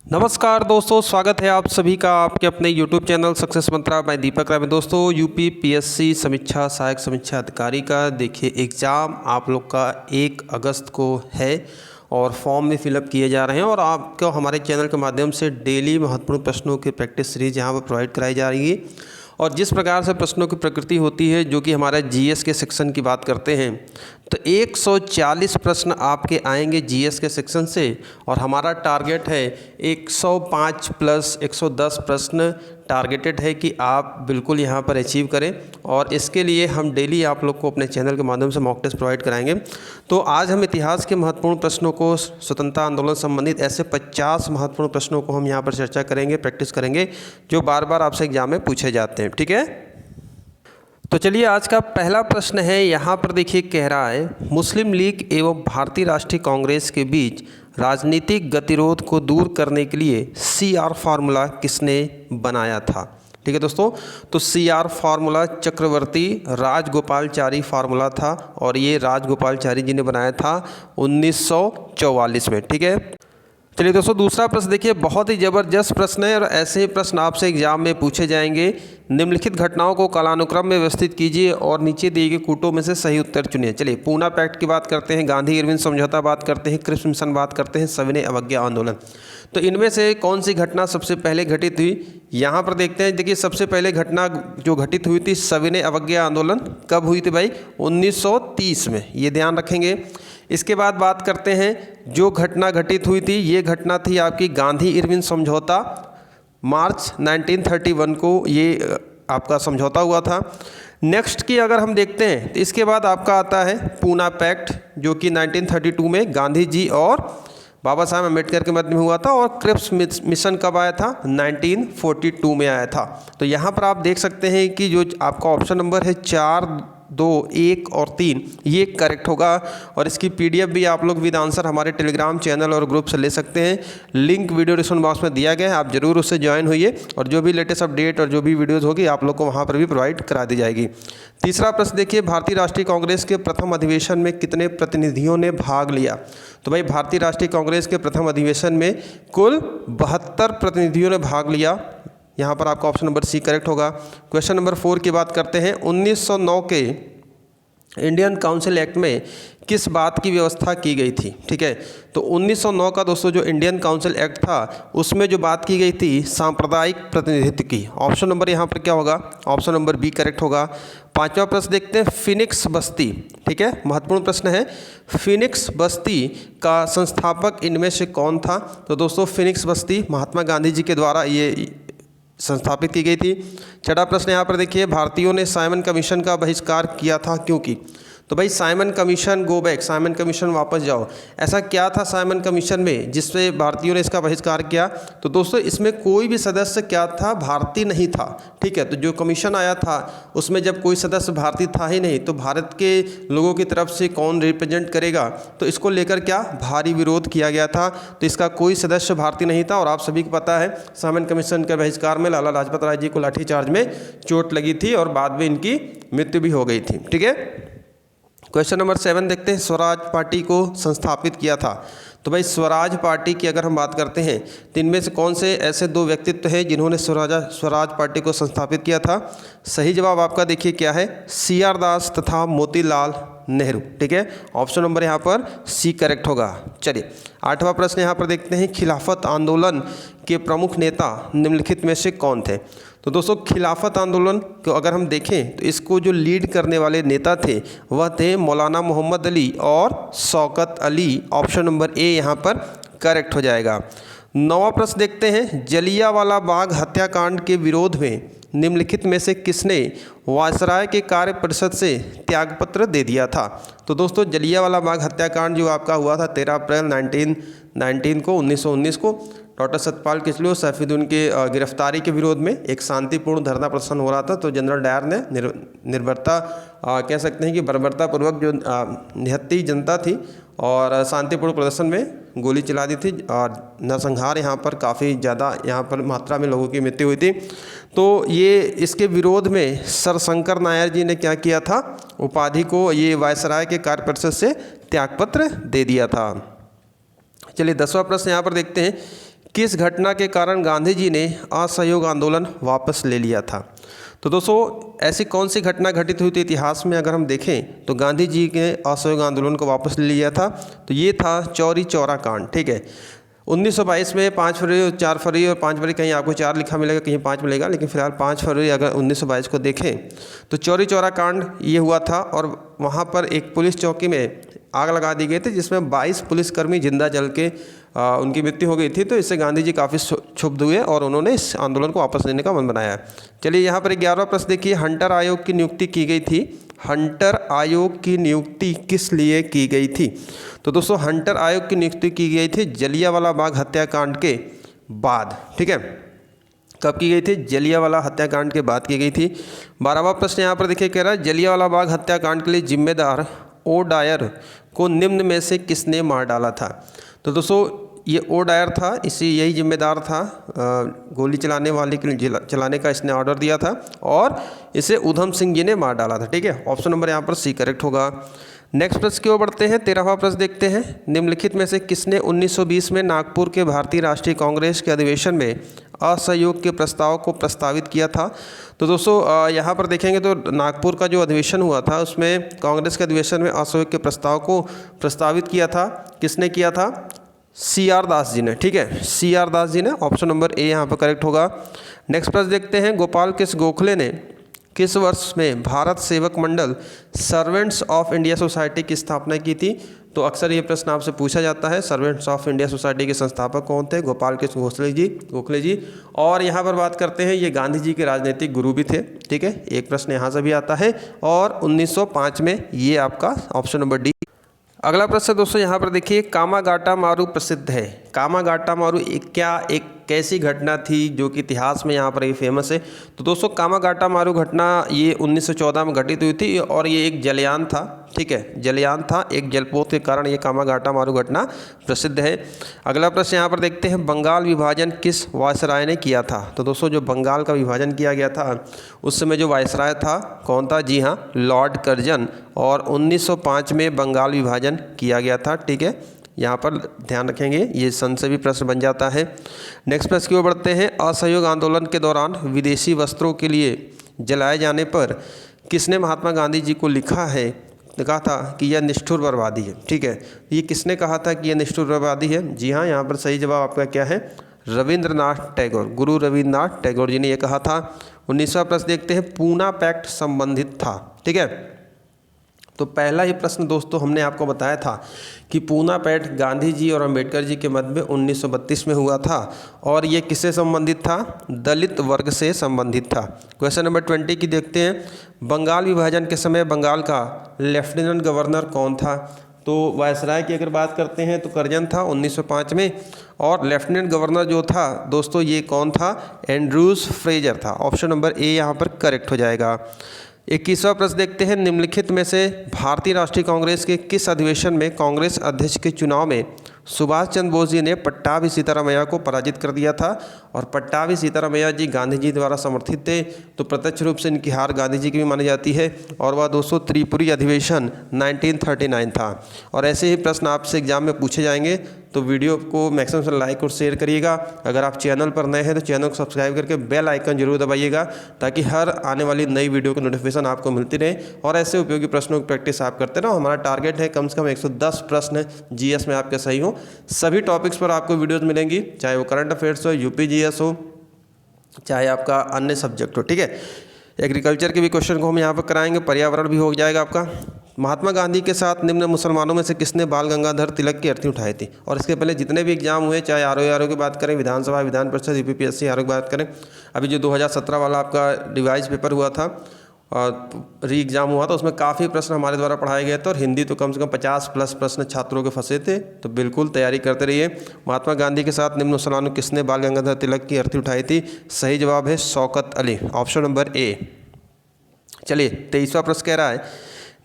नमस्कार दोस्तों, स्वागत है आप सभी का आपके अपने YouTube चैनल सक्सेस मंत्रा। मैं दीपक राय। दोस्तों यूपी पीएससी समीक्षा सहायक समीक्षा अधिकारी का देखिए एग्ज़ाम आप लोग का 1 अगस्त को है और फॉर्म भी फिलअप किए जा रहे हैं और आपको हमारे चैनल के माध्यम से डेली महत्वपूर्ण प्रश्नों की प्रैक्टिस सीरीज यहाँ पर प्रोवाइड कराई जा रही है। और जिस प्रकार से प्रश्नों की प्रकृति होती है, जो कि हमारे जीएस के सेक्शन की बात करते हैं, तो 140 प्रश्न आपके आएंगे जीएस के सेक्शन से और हमारा टारगेट है 105 प्लस 110 प्रश्न टारगेटेड है कि आप बिल्कुल यहाँ पर अचीव करें। और इसके लिए हम डेली आप लोग को अपने चैनल के माध्यम से मॉक टेस्ट प्रोवाइड कराएंगे। तो आज हम इतिहास के महत्वपूर्ण प्रश्नों को, स्वतंत्रता आंदोलन संबंधित ऐसे 50 महत्वपूर्ण प्रश्नों को हम यहाँ पर चर्चा करेंगे, प्रैक्टिस करेंगे, जो बार बार आपसे एग्जाम में पूछे जाते हैं। ठीक है, तो चलिए आज का पहला प्रश्न है, यहाँ पर देखिए कह रहा है मुस्लिम लीग एवं भारतीय राष्ट्रीय कांग्रेस के बीच राजनीतिक गतिरोध को दूर करने के लिए CR फार्मूला किसने बनाया था। ठीक है दोस्तों, तो CR फार्मूला चक्रवर्ती राजगोपालचारी फार्मूला था और ये राजगोपालचारी जी ने बनाया था 1944 में। ठीक है, चलिए दोस्तों दूसरा प्रश्न देखिए, बहुत ही ज़बरदस्त प्रश्न है और ऐसे ही प्रश्न आपसे एग्जाम में पूछे जाएंगे। निम्नलिखित घटनाओं को कालानुक्रम में व्यवस्थित कीजिए और नीचे दिए गए कूटों में से सही उत्तर चुनिए। चलिए पूना पैक्ट की बात करते हैं, गांधी इरविन समझौता बात करते हैं, क्रिप्स मिशन बात करते हैं, सविनय अवज्ञा आंदोलन। तो इनमें से कौन सी घटना सबसे पहले घटित हुई, यहाँ पर देखते हैं। देखिए सबसे पहले घटना जो घटित हुई थी सविनय अवज्ञा आंदोलन, कब हुई थी भाई, 1930 में, ये ध्यान रखेंगे। इसके बाद बात करते हैं जो घटना घटित हुई थी, ये घटना थी आपकी गांधी इरविन समझौता, मार्च 1931 को ये आपका समझौता हुआ था। नेक्स्ट की अगर हम देखते हैं तो इसके बाद आपका आता है पूना पैक्ट, जो कि 1932 में गांधी जी और बाबा साहब अम्बेडकर के मध्य में हुआ था। और क्रिप्स मिशन कब आया था, 1942 में आया था। तो यहाँ पर आप देख सकते हैं कि जो आपका ऑप्शन नंबर है 4, 2, 1 और 3 ये करेक्ट होगा। और इसकी PDF भी आप लोग विद आंसर हमारे टेलीग्राम चैनल और ग्रुप से ले सकते हैं। लिंक वीडियो डिस्क्रिप्शन बॉक्स में दिया गया है, आप जरूर उससे ज्वाइन होइए और जो भी लेटेस्ट अपडेट और जो भी वीडियोज़ होगी आप लोग को वहाँ पर भी प्रोवाइड करा दी जाएगी। तीसरा प्रश्न देखिए, भारतीय राष्ट्रीय कांग्रेस के प्रथम अधिवेशन में कितने प्रतिनिधियों ने भाग लिया। तो भाई भारतीय राष्ट्रीय कांग्रेस के प्रथम अधिवेशन में कुल 72 प्रतिनिधियों ने भाग लिया। यहाँ पर आपका ऑप्शन नंबर C करेक्ट होगा। क्वेश्चन नंबर 4 की बात करते हैं, 1909 के इंडियन काउंसिल एक्ट में किस बात की व्यवस्था की गई थी। ठीक है, तो 1909 का दोस्तों जो इंडियन काउंसिल एक्ट था उसमें जो बात की गई थी सांप्रदायिक प्रतिनिधित्व की। ऑप्शन नंबर यहाँ पर क्या होगा, ऑप्शन नंबर B करेक्ट होगा। पांचवा प्रश्न देखते हैं, फिनिक्स बस्ती, ठीक है महत्वपूर्ण प्रश्न है, फिनिक्स बस्ती का संस्थापक इनमें से कौन था। तो दोस्तों फिनिक्स बस्ती महात्मा गांधी जी के द्वारा ये संस्थापित की गई थी। छठा प्रश्न यहाँ पर देखिए, भारतीयों ने साइमन कमीशन का बहिष्कार किया था क्योंकि। तो भाई Simon commission go back, Simon commission वापस जाओ, ऐसा क्या था साइमन कमीशन में जिससे भारतीयों ने इसका बहिष्कार किया। तो दोस्तों इसमें कोई भी सदस्य क्या था, भारतीय नहीं था। ठीक है, तो जो कमीशन आया था उसमें जब कोई सदस्य भारतीय था ही नहीं तो भारत के लोगों की तरफ से कौन रिप्रेजेंट करेगा, तो इसको लेकर क्या भारी विरोध किया गया था। तो इसका कोई सदस्य भारतीय नहीं था। और आप सभी को पता है साइमन कमीशन के बहिष्कार में लाला लाजपत राय जी को लाठीचार्ज में चोट लगी थी और बाद में इनकी मृत्यु भी हो गई थी। ठीक है, क्वेश्चन नंबर 7 देखते हैं, स्वराज पार्टी को संस्थापित किया था। तो भाई स्वराज पार्टी की अगर हम बात करते हैं तो इनमें से कौन से ऐसे 2 व्यक्तित्व हैं जिन्होंने स्वराज पार्टी को संस्थापित किया था। सही जवाब आपका देखिए क्या है, CR दास तथा मोतीलाल नेहरू। ठीक है, ऑप्शन नंबर यहाँ पर C करेक्ट होगा। चलिए 8वां प्रश्न यहाँ पर देखते हैं, खिलाफत आंदोलन के प्रमुख नेता निम्नलिखित में से कौन थे। तो दोस्तों खिलाफत आंदोलन को अगर हम देखें तो इसको जो लीड करने वाले नेता थे वह थे मौलाना मोहम्मद अली और Shaukat Ali. Option number A यहाँ पर करेक्ट हो जाएगा। 9वां प्रश्न देखते हैं, जलियांवाला बाग हत्याकांड के विरोध में निम्नलिखित में से किसने वायसराय के कार्य परिषद से त्यागपत्र दे दिया था। तो दोस्तों जलियांवाला बाग हत्याकांड जो आपका हुआ था 13 अप्रैल 1919 को डॉक्टर सत्यपाल किचलू और सैफुद्दीन के गिरफ्तारी के विरोध में एक शांतिपूर्ण धरना प्रदर्शन हो रहा था। तो जनरल डायर ने निर्भरता कह सकते हैं कि बर्बरतापूर्वक जो निहत्ती जनता थी और शांतिपूर्ण प्रदर्शन में गोली चला दी थी और नरसंहार यहाँ पर काफ़ी ज़्यादा यहाँ पर मात्रा में लोगों की मृत्यु हुई थी। तो ये इसके विरोध में सर शंकर नायर जी ने क्या किया था, उपाधि को ये वायसराय के कार्य परिषद से त्यागपत्र दे दिया था। चलिए 10वां प्रश्न यहाँ पर देखते हैं, किस घटना के कारण गांधी जी ने असहयोग आंदोलन वापस ले लिया था? तो दोस्तों ऐसी कौन सी घटना घटित हुई थी इतिहास में अगर हम देखें तो गांधी जी ने असहयोग आंदोलन को वापस ले लिया था? तो ये था चौरी चौरा कांड। ठीक है, 1922 में 5 फरवरी, 4 फरवरी और 5 फरवरी, कहीं आपको 4 लिखा मिलेगा, कहीं 5 मिलेगा, लेकिन फिलहाल 5 फरवरी अगर 1922 को देखें तो चौरी चौरा कांड ये हुआ था। और वहाँ पर एक पुलिस चौकी में आग लगा दी गई थी जिसमें 22 पुलिसकर्मी जिंदा जल के उनकी मृत्यु हो गई थी। तो इससे गांधी जी काफ़ी क्षुब्ध हुए और उन्होंने इस आंदोलन को वापस लेने का मन बनाया। चलिए यहाँ पर 11वां प्रश्न देखिए, हंटर आयोग की नियुक्ति की गई थी। हंटर आयोग की नियुक्ति किस लिए की गई थी? तो दोस्तों हंटर आयोग की नियुक्ति की गई थी जलियांवाला बाग हत्याकांड के बाद। ठीक है, कब की गई थी? जलियांवाला हत्याकांड के बाद की गई थी। 12वां प्रश्न यहाँ पर देखिए, कह रहा है जलियांवाला बाग हत्याकांड के लिए जिम्मेदार ओडायर को निम्न में से किसने मार डाला था? तो दोस्तों ये ओडायर था, इसी यही जिम्मेदार था, गोली चलाने वाले के चलाने का इसने ऑर्डर दिया था और इसे उधम सिंह जी ने मार डाला था। ठीक है, ऑप्शन नंबर यहाँ पर सी करेक्ट होगा। नेक्स्ट प्रश्न की ओर बढ़ते हैं, 13वां प्रश्न देखते हैं, निम्नलिखित में से किसने 1920 में नागपुर के भारतीय राष्ट्रीय कांग्रेस के अधिवेशन में असहयोग के प्रस्ताव को प्रस्तावित किया था? तो दोस्तों यहाँ पर देखेंगे तो नागपुर का जो अधिवेशन हुआ था उसमें कांग्रेस के अधिवेशन में असहयोग के प्रस्ताव को प्रस्तावित किया था। किसने किया था? CR दास जी ने। ठीक है, CR दास जी ने, ऑप्शन नंबर ए यहाँ पर करेक्ट होगा। नेक्स्ट प्रश्न देखते हैं, गोपाल कृष्ण गोखले ने किस वर्ष में भारत सेवक मंडल सर्वेंट्स ऑफ इंडिया सोसाइटी की स्थापना की थी? तो अक्सर ये प्रश्न आपसे पूछा जाता है, सर्वेंट्स ऑफ इंडिया सोसाइटी के संस्थापक कौन थे? गोपाल कृष्ण गोखले जी। और यहाँ पर बात करते हैं, ये गांधी जी के राजनीतिक गुरु भी थे। ठीक है, एक प्रश्न यहाँ से भी आता है और 1905 में ये आपका ऑप्शन नंबर डी। अगला प्रश्न दोस्तों यहाँ पर देखिए, कामागाटा मारू प्रसिद्ध है। कामागाटा मारू एक कैसी घटना थी जो कि इतिहास में यहाँ पर ये फेमस है? तो दोस्तों कामागाटा मारू घटना ये 1914 में घटित हुई थी और ये एक जलयान था। ठीक है, जलयान था, एक जलपोत के कारण ये कामागाटा मारू घटना प्रसिद्ध है। अगला प्रश्न यहाँ पर देखते हैं, बंगाल विभाजन किस वायसराय ने किया था? तो दोस्तों जो बंगाल का विभाजन किया गया था उस समय जो वायसराय था कौन था? जी हाँ, लॉर्ड कर्जन। और 1905 में बंगाल विभाजन किया गया था। ठीक है, यहाँ पर ध्यान रखेंगे, ये सन से भी प्रश्न बन जाता है। नेक्स्ट प्रश्न की ओर बढ़ते हैं, असहयोग आंदोलन के दौरान विदेशी वस्त्रों के लिए जलाए जाने पर किसने महात्मा गांधी जी को लिखा है, कहा था कि यह निष्ठुर बर्बादी है? ठीक है, ये किसने कहा था कि यह निष्ठुर बर्बादी है? जी हाँ, यहाँ पर सही जवाब आपका क्या है? रविंद्रनाथ टैगोर, गुरु रविंद्रनाथ टैगोर जी ने यह कहा था। 19वां प्रश्न देखते हैं, पूना पैक्ट संबंधित था। ठीक है, तो पहला ही प्रश्न दोस्तों हमने आपको बताया था कि पूना पैक्ट गांधी जी और अंबेडकर जी के मध्य में 1932 में हुआ था और ये किससे संबंधित था? दलित वर्ग से संबंधित था। क्वेश्चन नंबर 20 की देखते हैं, बंगाल विभाजन के समय बंगाल का लेफ्टिनेंट गवर्नर कौन था? तो वायसराय की अगर बात करते हैं तो कर्जन था 1905 में, और लेफ्टिनेंट गवर्नर जो था दोस्तों ये कौन था? एंड्रूज फ्रेजर था। ऑप्शन नंबर ए यहाँ पर करेक्ट हो जाएगा। 21वां प्रश्न देखते हैं, निम्नलिखित में से भारतीय राष्ट्रीय कांग्रेस के किस अधिवेशन में कांग्रेस अध्यक्ष के चुनाव में सुभाष चंद्र बोस जी ने पट्टाभी सीतारामैया को पराजित कर दिया था? और पट्टाभी सीतारामैया जी गांधी जी द्वारा समर्थित थे, तो प्रत्यक्ष रूप से इनकी हार गांधी जी की भी मानी जाती है। और वह दोस्तों त्रिपुरी अधिवेशन 1939 था। और ऐसे ही प्रश्न आपसे एग्जाम में पूछे जाएंगे, तो वीडियो को मैक्सिमम से लाइक और शेयर करिएगा। अगर आप चैनल पर नए हैं तो चैनल को सब्सक्राइब करके बेल आइकन जरूर दबाइएगा, ताकि हर आने वाली नई वीडियो की नोटिफिकेशन आपको मिलती रहे और ऐसे उपयोगी प्रश्नों की प्रैक्टिस आप करते रहो। हमारा टारगेट है कम से कम 110 प्रश्न जीएस में आपके सही हो। सभी टॉपिक्स पर आपको वीडियोस मिलेंगी, चाहे वो करंट अफेयर्स हो, यूपी जीएस हो, चाहे आपका अन्य सब्जेक्ट हो। ठीक है, एग्रीकल्चर के भी क्वेश्चन को हम यहाँ पर कराएंगे, पर्यावरण भी हो जाएगा आपका। महात्मा गांधी के साथ निम्न मुसलमानों में से किसने बाल गंगाधर तिलक की अर्थी उठाई थी? और इसके पहले जितने भी एग्जाम हुए, चाहे आरओ की बात करें, विधानसभा, विधान परिषद, यूपीपीएससी आरओ की बात करें, अभी जो 2017 वाला आपका रिवाइज पेपर हुआ था और री एग्ज़ाम हुआ था, उसमें काफ़ी प्रश्न हमारे द्वारा पढ़ाए गए थे और हिंदी तो कम से कम 50+ प्रश्न छात्रों के फंसे थे। तो बिल्कुल तैयारी करते रहिए। महात्मा गांधी के साथ निम्न मुसलमानों किसने बाल गंगाधर तिलक की अर्थी उठाई थी? सही जवाब है Shaukat Ali, option number A. चलिए 23वां प्रश्न कह रहा है,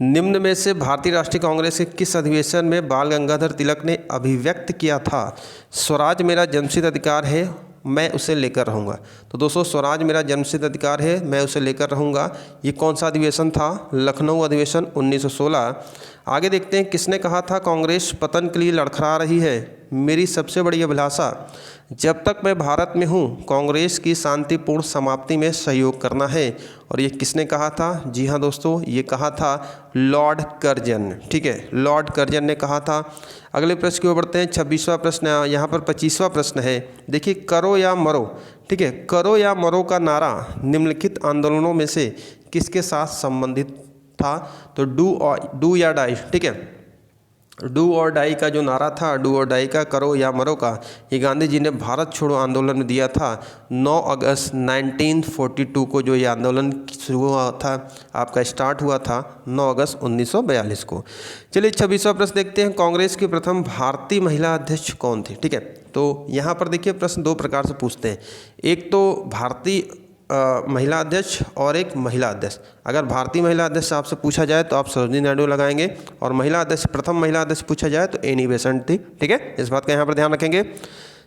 निम्न में से भारतीय राष्ट्रीय कांग्रेस के किस अधिवेशन में बाल गंगाधर तिलक ने अभिव्यक्त किया था, स्वराज मेरा जन्मसिद्ध अधिकार है, मैं उसे लेकर रहूँगा? तो दोस्तों स्वराज मेरा जन्मसिद्ध अधिकार है, मैं उसे लेकर रहूँगा, ये कौन सा अधिवेशन था? लखनऊ अधिवेशन 1916। आगे देखते हैं, किसने कहा था कांग्रेस पतन के लिए लड़खड़ा रही है, मेरी सबसे बड़ी अभिलाषा जब तक मैं भारत में हूँ कांग्रेस की शांतिपूर्ण समाप्ति में सहयोग करना है। और ये किसने कहा था? जी हाँ दोस्तों, ये कहा था लॉर्ड कर्जन। ठीक है, लॉर्ड कर्जन ने कहा था। अगले प्रश्न की ओर बढ़ते हैं, 26वां प्रश्न, यहाँ पर 25वां प्रश्न है। देखिए, करो या मरो। ठीक है, करो या मरो का नारा निम्नलिखित आंदोलनों में से किसके साथ संबंधित था? तो डू या डाई। ठीक है, डू और डाई का जो नारा था, डू और डाई का, करो या मरो का, ये गांधी जी ने भारत छोड़ो आंदोलन में दिया था 9 अगस्त 1942 को। जो ये आंदोलन शुरू हुआ था, आपका स्टार्ट हुआ था 9 अगस्त 1942 को। चलिए 26वां प्रश्न देखते हैं, कांग्रेस की प्रथम भारतीय महिला अध्यक्ष कौन थी? ठीक है, तो यहाँ पर देखिए प्रश्न दो प्रकार से पूछते हैं, एक तो भारतीय महिला अध्यक्ष और एक महिला अध्यक्ष। अगर भारतीय महिला अध्यक्ष आपसे पूछा जाए तो आप सरोजिनी नायडू लगाएंगे, और महिला अध्यक्ष, प्रथम महिला अध्यक्ष पूछा जाए तो एनी बेसेंट थी। ठीक है, इस बात का यहाँ पर ध्यान रखेंगे।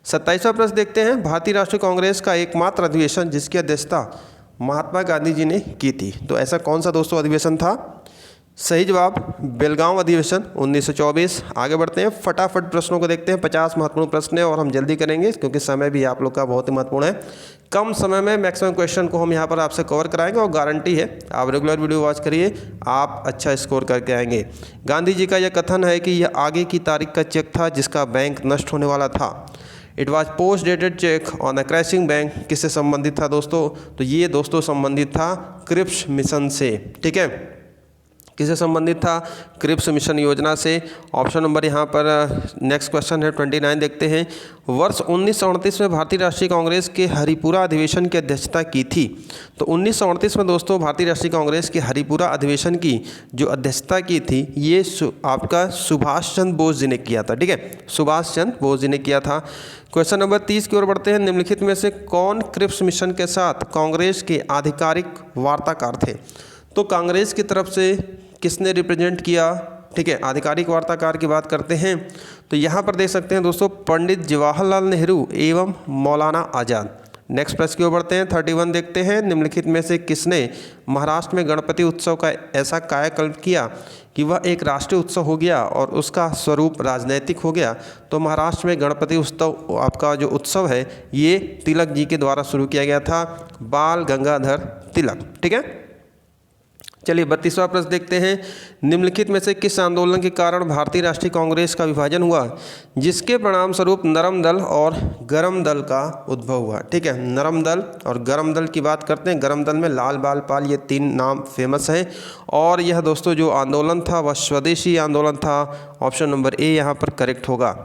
27वां प्रश्न देखते हैं, भारतीय राष्ट्रीय कांग्रेस का एकमात्र अधिवेशन जिसकी अध्यक्षता महात्मा गांधी जी ने की थी, तो ऐसा कौन सा दोस्तों अधिवेशन था? सही जवाब बेलगांव अधिवेशन 1924। आगे बढ़ते हैं, फटाफट प्रश्नों को देखते हैं। 50 महत्वपूर्ण प्रश्न है और हम जल्दी करेंगे क्योंकि समय भी आप लोग का बहुत ही महत्वपूर्ण है। कम समय में मैक्सिमम क्वेश्चन को हम यहाँ पर आपसे कवर कराएंगे और गारंटी है आप रेगुलर वीडियो वॉच करिए, आप अच्छा स्कोर करके आएंगे। गांधी जी का यह कथन है कि यह आगे की तारीख का चेक था जिसका बैंक नष्ट होने वाला था। It was post dated cheque on a crashing bank, किससे संबंधित था दोस्तों? तो ये दोस्तों संबंधित था क्रिप्स मिशन से। ठीक है, किससे संबंधित था? क्रिप्स मिशन योजना से। ऑप्शन नंबर यहाँ पर नेक्स्ट क्वेश्चन है 29 देखते हैं, वर्ष 1938 में भारतीय राष्ट्रीय कांग्रेस के हरिपुरा अधिवेशन की अध्यक्षता की थी। तो 1938 में दोस्तों भारतीय राष्ट्रीय कांग्रेस के हरिपुरा अधिवेशन की जो अध्यक्षता की थी ये आपका सुभाष चंद्र बोस जी ने किया था। ठीक है, सुभाष चंद्र बोस जी ने किया था। क्वेश्चन नंबर 30 की ओर बढ़ते हैं, निम्नलिखित में से कौन क्रिप्स मिशन के साथ कांग्रेस के आधिकारिक वार्ताकार थे? तो कांग्रेस की तरफ से किसने रिप्रेजेंट किया? ठीक है, आधिकारिक वार्ताकार की बात करते हैं तो यहाँ पर देख सकते हैं दोस्तों पंडित जवाहरलाल नेहरू एवं मौलाना आज़ाद। नेक्स्ट प्रश्न की ओर बढ़ते हैं, 31 देखते हैं, निम्नलिखित में से किसने महाराष्ट्र में गणपति उत्सव का ऐसा कायाकल्प किया कि वह एक राष्ट्रीय उत्सव हो गया और उसका स्वरूप राजनैतिक हो गया? तो महाराष्ट्र में गणपति उत्सव, आपका जो उत्सव है ये तिलक जी के द्वारा शुरू किया गया था, बाल गंगाधर तिलक। ठीक है, चलिए 32वां प्रश्न देखते हैं, निम्नलिखित में से किस आंदोलन के कारण भारतीय राष्ट्रीय कांग्रेस का विभाजन हुआ जिसके परिणाम स्वरूप नरम दल और गरम दल का उद्भव हुआ? ठीक है, नरम दल और गरम दल की बात करते हैं। गरम दल में लाल बाल पाल, ये 3 नाम फेमस हैं। और यह दोस्तों जो आंदोलन था वह स्वदेशी आंदोलन था। ऑप्शन नंबर ए यहाँ पर करेक्ट होगा।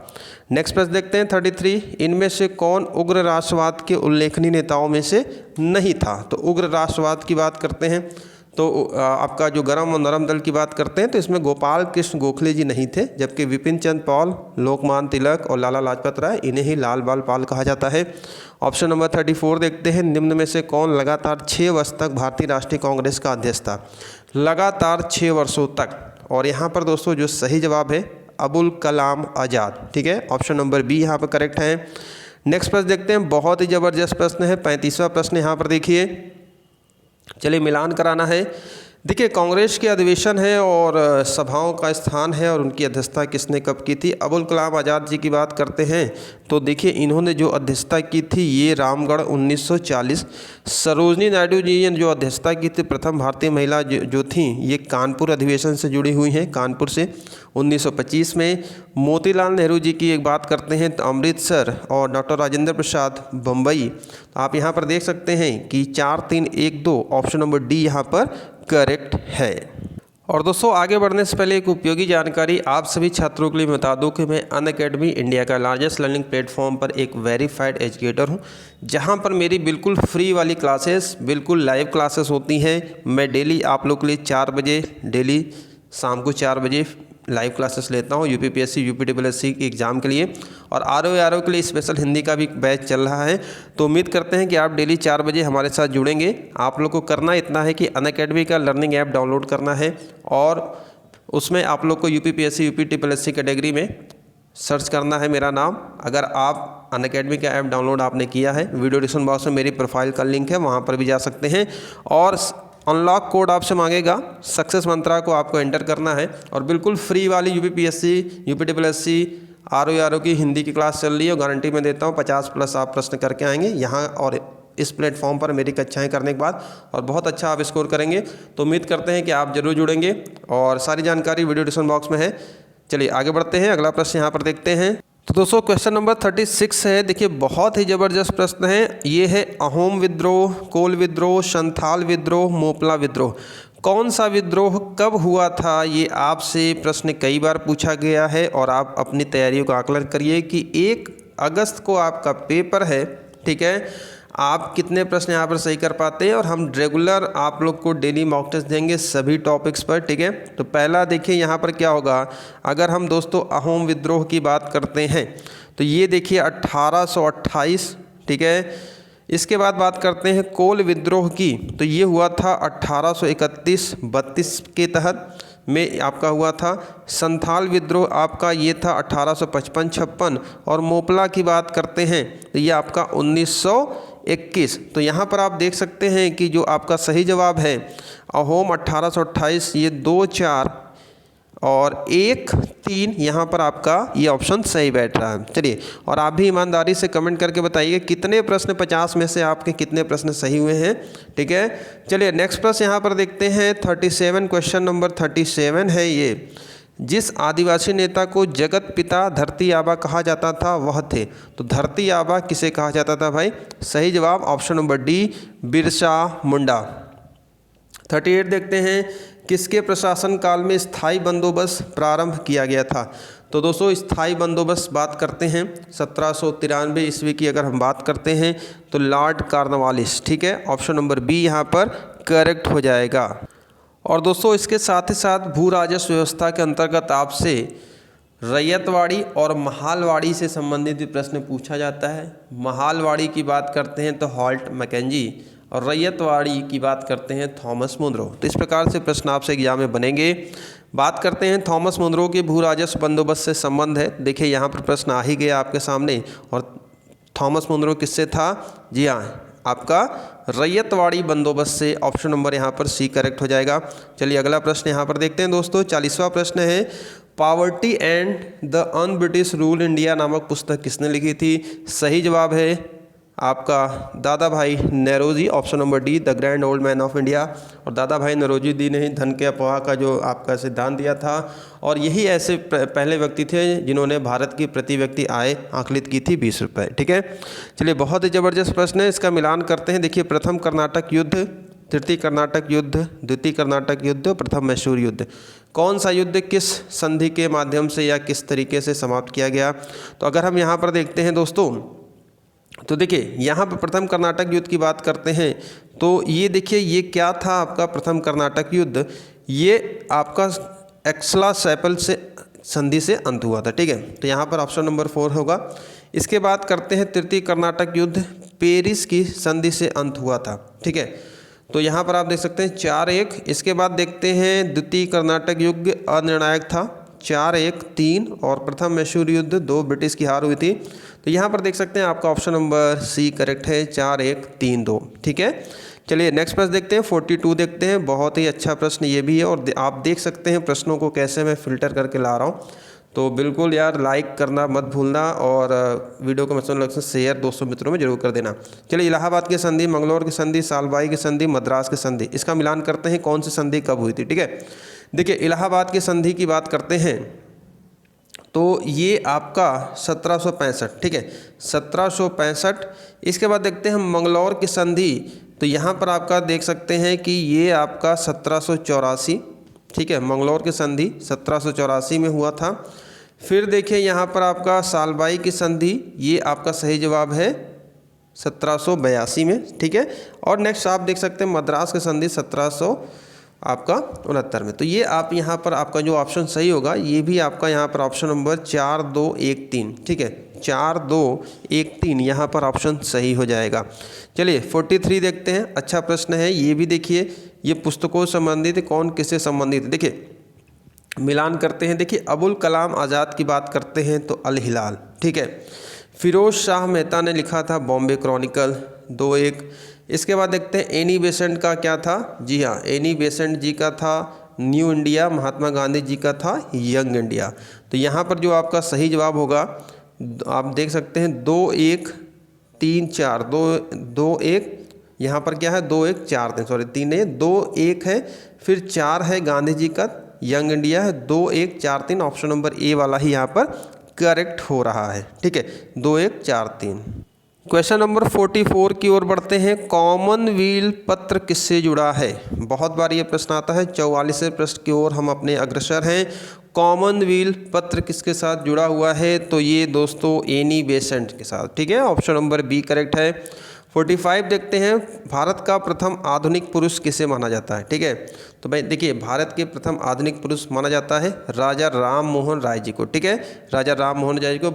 नेक्स्ट प्रश्न देखते हैं 33, इनमें से कौन उग्र राष्ट्रवाद के उल्लेखनीय नेताओं में से नहीं था? तो उग्र राष्ट्रवाद की बात करते हैं तो आपका जो गरम और नरम दल की बात करते हैं तो इसमें गोपाल कृष्ण गोखले जी नहीं थे, जबकि विपिन चंद्र पॉल, लोकमान्य तिलक और लाला लाजपत राय, इन्हें ही लाल बाल पाल कहा जाता है। ऑप्शन नंबर 34 देखते हैं, निम्न में से कौन लगातार 6 वर्ष तक भारतीय राष्ट्रीय कांग्रेस का अध्यक्ष था? लगातार 6 वर्षों तक। और यहाँ पर दोस्तों जो सही जवाब है अबुल कलाम आज़ाद। ठीक है, ऑप्शन नंबर बी यहाँ पर करेक्ट है। नेक्स्ट प्रश्न देखते हैं, बहुत ही ज़बरदस्त प्रश्न है, 35वां प्रश्न यहाँ पर देखिए। चलिए मिलान कराना है। देखिए कांग्रेस के अधिवेशन है और सभाओं का स्थान है और उनकी अध्यक्षता किसने कब की थी? अबुल कलाम आज़ाद जी की बात करते हैं तो देखिए इन्होंने जो अध्यक्षता की थी ये रामगढ़ 1940। सरोजनी नायडू जी ने जो अध्यक्षता की थी, प्रथम भारतीय महिला जो थी ये कानपुर अधिवेशन से जुड़ी हुई हैं, कानपुर से 1925 में। मोतीलाल नेहरू जी की एक बात करते हैं तो अमृतसर, और डॉक्टर राजेंद्र प्रसाद बम्बई। आप यहाँ पर देख सकते हैं कि 4, 3, 1, 2 ऑप्शन नंबर डी यहाँ पर करेक्ट है। और दोस्तों आगे बढ़ने से पहले एक उपयोगी जानकारी आप सभी छात्रों के लिए बता दूं कि मैं अनअकैडमी इंडिया का लार्जेस्ट लर्निंग प्लेटफॉर्म पर एक वेरीफाइड एजुकेटर हूं, जहां पर मेरी बिल्कुल फ्री वाली क्लासेस, बिल्कुल लाइव क्लासेस होती हैं। मैं डेली आप लोग के लिए 4 बजे, डेली शाम को 4 बजे लाइव क्लासेस लेता हूँ यूपीपीएससी यूपीडब्ल्यूएससी के एग्ज़ाम के लिए, और आरओ के लिए स्पेशल हिंदी का भी बैच चल रहा है। तो उम्मीद करते हैं कि आप डेली 4 बजे हमारे साथ जुड़ेंगे। आप लोग को करना इतना है कि अनअकैडमी का लर्निंग ऐप डाउनलोड करना है और उसमें आप लोग को यूपीपीएससी यूपीडब्ल्यूएससी कैटेगरी में सर्च करना है मेरा नाम। अगर आप अनअकैडमी का ऐप डाउनलोड आपने किया है, वीडियो डिस्क्रिप्शन बॉक्स में मेरी प्रोफाइल का लिंक है, वहाँ पर भी जा सकते हैं। और अनलॉक कोड आपसे मांगेगा, सक्सेस मंत्रा को आपको एंटर करना है। और बिल्कुल फ्री वाली यूपीपीएससी, यूपीडब्ल्यूएससी, आरओ की हिंदी की क्लास चल रही है और गारंटी मैं देता हूँ 50+ आप प्रश्न करके आएंगे यहाँ और इस प्लेटफॉर्म पर मेरी कक्षाएं करने के बाद, और बहुत अच्छा आप स्कोर करेंगे। तो उम्मीद करते हैं कि आप जरूर जुड़ेंगे और सारी जानकारी वीडियो डिस्क्रिप्शन बॉक्स में है। चलिए आगे बढ़ते हैं, अगला प्रश्न यहाँ पर देखते हैं। तो दोस्तों क्वेश्चन नंबर 36 है। देखिए बहुत ही ज़बरदस्त प्रश्न है। ये है अहोम विद्रोह, कोल विद्रोह, संथाल विद्रोह, मोपला विद्रोह। कौन सा विद्रोह कब हुआ था, ये आपसे प्रश्न कई बार पूछा गया है और आप अपनी तैयारियों का आकलन करिए कि 1 अगस्त को आपका पेपर है, ठीक है। आप कितने प्रश्न यहाँ पर सही कर पाते हैं और हम रेगुलर आप लोग को डेली मॉक टेस्ट देंगे सभी टॉपिक्स पर, ठीक है। तो पहला देखिए यहाँ पर क्या होगा। अगर हम दोस्तों अहोम विद्रोह की बात करते हैं तो ये देखिए 1828, ठीक है। इसके बाद बात करते हैं कोल विद्रोह की, तो ये हुआ था 1831-32 के तहत में आपका हुआ था। संथाल विद्रोह आपका ये था 1855-56। और मोपला की बात करते हैं तो ये आपका 1921। तो यहाँ पर आप देख सकते हैं कि जो आपका सही जवाब है अहोम 1828, ये 2, 4 और 1, 3 यहाँ पर आपका ये ऑप्शन सही बैठ रहा है। चलिए, और आप भी ईमानदारी से कमेंट करके बताइए कितने प्रश्न 50 में से आपके कितने प्रश्न सही हुए हैं, ठीक है। चलिए नेक्स्ट प्रश्न यहाँ पर देखते हैं 37। क्वेश्चन नंबर 37 है ये। जिस आदिवासी नेता को जगत पिता धरती आबा कहा जाता था वह थे। तो धरती आबा किसे कहा जाता था भाई? सही जवाब option number D, Birsa Munda. 38 देखते हैं। किसके प्रशासन काल में स्थायी बंदोबस्त प्रारंभ किया गया था? तो दोस्तों स्थायी बंदोबस्त बात करते हैं 1793 ईस्वी की अगर हम बात करते हैं तो लॉर्ड कॉर्नवालिस, ठीक है। ऑप्शन नंबर बी यहाँ पर करेक्ट हो जाएगा। और दोस्तों इसके साथ ही साथ भू राजस्व व्यवस्था के अंतर्गत आपसे रैयतवाड़ी और महालवाड़ी से संबंधित भी प्रश्न पूछा जाता है। महालवाड़ी की बात करते हैं तो हॉल्ट मैकेंजी, और रैयतवाड़ी की बात करते हैं थॉमस मुनरो। तो इस प्रकार से प्रश्न आपसे एग्जाम में बनेंगे। बात करते हैं थॉमस मुनरो के भू राजस्व बंदोबस्त से संबंध है। देखिए यहाँ पर प्रश्न आ ही गया आपके सामने। और थॉमस मुनरो किससे था? जी हाँ, आपका रैयतवाड़ी बंदोबस्त से। ऑप्शन नंबर यहाँ पर सी करेक्ट हो जाएगा। चलिए अगला प्रश्न यहाँ पर देखते हैं दोस्तों। 40वां प्रश्न है। Poverty and the un British rule India नामक पुस्तक किसने लिखी थी? सही जवाब है आपका Dadabhai Naoroji. Option number D, the grand old man of India. और दादा भाई नौरोजी दी ने ही धन के अफवाह का जो आपका सिद्धांत दिया था, और यही ऐसे पहले व्यक्ति थे जिन्होंने भारत की प्रति व्यक्ति आय आंकलित की थी 20 रुपये, ठीक है। चलिए बहुत ही ज़बरदस्त प्रश्न है, इसका मिलान करते हैं। देखिए प्रथम कर्नाटक युद्ध, तृतीय कर्नाटक युद्ध, द्वितीय कर्नाटक युद्ध, प्रथम मैसूर युद्ध। कौन सा युद्ध किस संधि के माध्यम से या किस तरीके से समाप्त किया गया? तो अगर हम यहाँ पर देखते हैं दोस्तों, तो देखिए यहाँ पर प्रथम कर्नाटक युद्ध की बात करते हैं तो ये देखिए ये क्या था आपका प्रथम कर्नाटक युद्ध? ये आपका एक्सला सैपल से संधि से अंत हुआ था, ठीक है। तो यहाँ पर ऑप्शन नंबर 4 होगा। इसके बाद करते हैं तृतीय कर्नाटक युद्ध, पेरिस की संधि से अंत हुआ था, ठीक है। तो यहाँ पर आप देख सकते हैं 4-1। इसके बाद देखते हैं द्वितीय कर्नाटक युद्ध अनिर्णायक था, 4-1-3। और प्रथम मैसूर युद्ध 2 ब्रिटिश की हार हुई थी। तो यहाँ पर देख सकते हैं आपका ऑप्शन नंबर सी करेक्ट है, 4-1-3-2, ठीक है। चलिए नेक्स्ट प्रश्न देखते हैं। 42 देखते हैं। बहुत ही अच्छा प्रश्न ये भी है, और आप देख सकते हैं प्रश्नों को कैसे मैं फ़िल्टर करके ला रहा हूँ। तो बिल्कुल यार लाइक करना मत भूलना, और वीडियो को मतलब शेयर 200 मित्रों में जरूर कर देना। चलिए इलाहाबाद की संधि, मंगलौर की संधि, सालबाई की संधि, मद्रास की संधि, इसका मिलान करते हैं कौन सी संधि कब हुई थी, ठीक है। देखिए इलाहाबाद की संधि की बात करते हैं तो ये आपका 1765, ठीक है, 1765। इसके बाद देखते हैं हम मंगलौर की संधि, तो यहाँ पर आपका देख सकते हैं कि ये आपका 1784, ठीक है। मंगलौर की संधि 1784 में हुआ था। फिर देखिए यहाँ पर आपका सालबाई की संधि, ये आपका सही जवाब है 1782 में, ठीक है। और नेक्स्ट आप देख सकते हैं मद्रास की संधि 1769 में। तो ये आप यहाँ पर आपका जो ऑप्शन सही होगा ये भी आपका यहाँ पर ऑप्शन नंबर 4213, ठीक है, 4213 यहाँ पर ऑप्शन सही हो जाएगा। चलिए 43 देखते हैं। अच्छा प्रश्न है ये भी। देखिए ये पुस्तकों से संबंधित है, कौन किससे संबंधित है? देखिए मिलान करते हैं। देखिए अबुल कलाम आज़ाद की बात करते हैं तो अल हिलाल, ठीक है। फिरोज शाह मेहता ने लिखा था बॉम्बे क्रॉनिकल, 2-1। इसके बाद देखते हैं एनी बेसेंट का क्या था। जी हाँ, एनी बेसेंट जी का था न्यू इंडिया, महात्मा गांधी जी का था यंग इंडिया। तो यहाँ पर जो आपका सही जवाब होगा आप देख सकते हैं 2-1 3-4, 2-1, यहाँ पर क्या है 2-1 4-3, सॉरी 3 नहीं 2-1 है, फिर 4 है गांधी जी का यंग इंडिया है, 2-1 4-3, ऑप्शन नंबर ए वाला ही यहाँ पर करेक्ट हो रहा है। ठीक है, 2-1 4-3। क्वेश्चन नंबर 44 की ओर बढ़ते हैं। कॉमनवेल्थ पत्र किससे जुड़ा है? बहुत बार ये प्रश्न आता है। 44वें प्रश्न की ओर हम अपने अग्रसर हैं। कॉमनवेल्थ पत्र किसके साथ जुड़ा हुआ है? तो ये दोस्तों एनी बेसेंट के साथ। ठीक है, ऑप्शन नंबर बी करेक्ट है। 45 देखते हैं। भारत का प्रथम आधुनिक पुरुष किसे माना जाता है? ठीक है, तो भाई देखिए भारत के प्रथम आधुनिक पुरुष माना जाता है राजा राम मोहन राय जी को। ठीक है, राजा राम मोहन राय जी को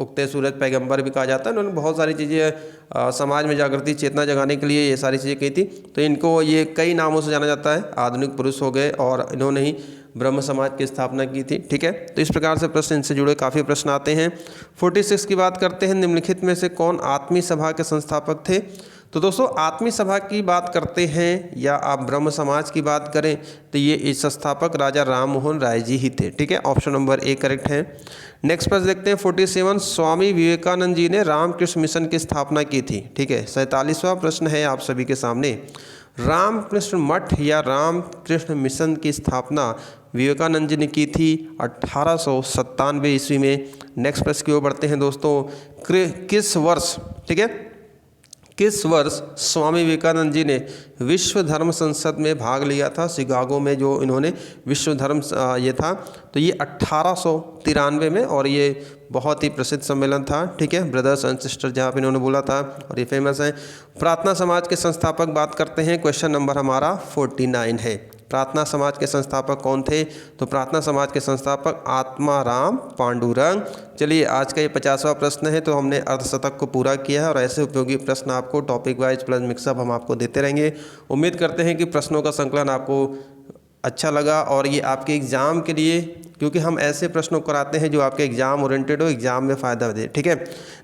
उगते सूरज पैगंबर भी कहा जाता है। उन्होंने बहुत सारी चीज़ें समाज में जागृति चेतना जगाने के लिए ये सारी चीज़ें की थी। तो इनको ये कई नामों से जाना जाता है। आधुनिक पुरुष हो गए और इन्होंने ही ब्रह्म समाज की स्थापना की थी। ठीक है, तो इस प्रकार से प्रश्न इनसे जुड़े काफ़ी प्रश्न आते हैं। 46 की बात करते हैं। निम्नलिखित में से कौन आत्मीय सभा के संस्थापक थे? तो दोस्तों आत्मीय सभा की बात करते हैं या आप ब्रह्म समाज की बात करें तो ये इस संस्थापक राजा राम मोहन राय जी ही थे। ठीक है, ऑप्शन नंबर ए करेक्ट है। नेक्स्ट प्रश्न देखते हैं 47। स्वामी विवेकानंद जी ने रामकृष्ण मिशन की स्थापना की थी। ठीक है, 47वां प्रश्न है आप सभी के सामने। रामकृष्ण मठ या रामकृष्ण मिशन की स्थापना विवेकानंद जी ने की थी 1897 ईस्वी में। नेक्स्ट प्रश्न की ओर बढ़ते हैं दोस्तों। किस वर्ष, ठीक है, किस वर्ष स्वामी विवेकानंद जी ने विश्व धर्म संसद में भाग लिया था? शिकागो में जो इन्होंने विश्व धर्म ये था, तो ये 1893 में, और ये बहुत ही प्रसिद्ध सम्मेलन था। ठीक है, ब्रदर्स एंड सिस्टर जहाँ पे इन्होंने बोला था, और ये फेमस है। प्रार्थना समाज के संस्थापक बात करते हैं। क्वेश्चन नंबर हमारा 49 है। प्रार्थना समाज के संस्थापक कौन थे? तो प्रार्थना समाज के संस्थापक आत्माराम पांडुरंग। चलिए आज का ये 50वां प्रश्न है। तो हमने अर्धशतक को पूरा किया है और ऐसे उपयोगी प्रश्न आपको टॉपिक वाइज प्लस मिक्सअप हम आपको देते रहेंगे। उम्मीद करते हैं कि प्रश्नों का संकलन आपको अच्छा लगा और ये आपके एग्ज़ाम के लिए, क्योंकि हम ऐसे प्रश्नों कराते हैं जो आपके एग्जाम ओरिएंटेड हो, एग्जाम में फ़ायदा दे। ठीक है,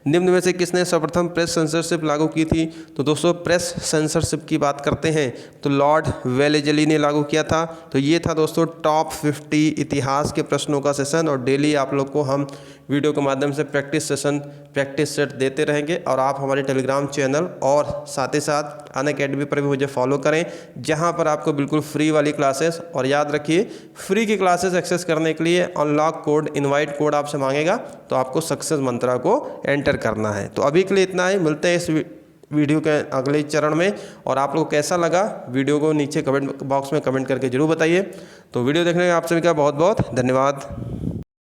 निम्न में से किसने सर्वप्रथम प्रेस सेंसरशिप लागू की थी? तो दोस्तों प्रेस सेंसरशिप की बात करते हैं तो लॉर्ड वेलेजली ने लागू किया था। तो ये था दोस्तों टॉप 50 इतिहास के प्रश्नों का सेशन, और डेली आप लोग को हम वीडियो के माध्यम से प्रैक्टिस सेशन, प्रैक्टिस सेट देते रहेंगे। और आप हमारे टेलीग्राम चैनल और साथ ही साथ अनअकैडमी पर भी मुझे फॉलो करें, जहां पर आपको बिल्कुल फ्री वाली क्लासेस, और याद रखिए फ्री की क्लासेस एक्सेस करने के लिए अनलॉक कोड, इनवाइट कोड आपसे मांगेगा, तो आपको सक्सेस मंत्रा को एंटर करना है। तो अभी के लिए इतना ही, मिलते हैं इस वीडियो के अगले चरण में। और आप लोगों को कैसा लगा वीडियो को नीचे कमेंट बॉक्स में कमेंट करके जरूर बताइए। तो वीडियो देखने का आप सभी का बहुत बहुत धन्यवाद।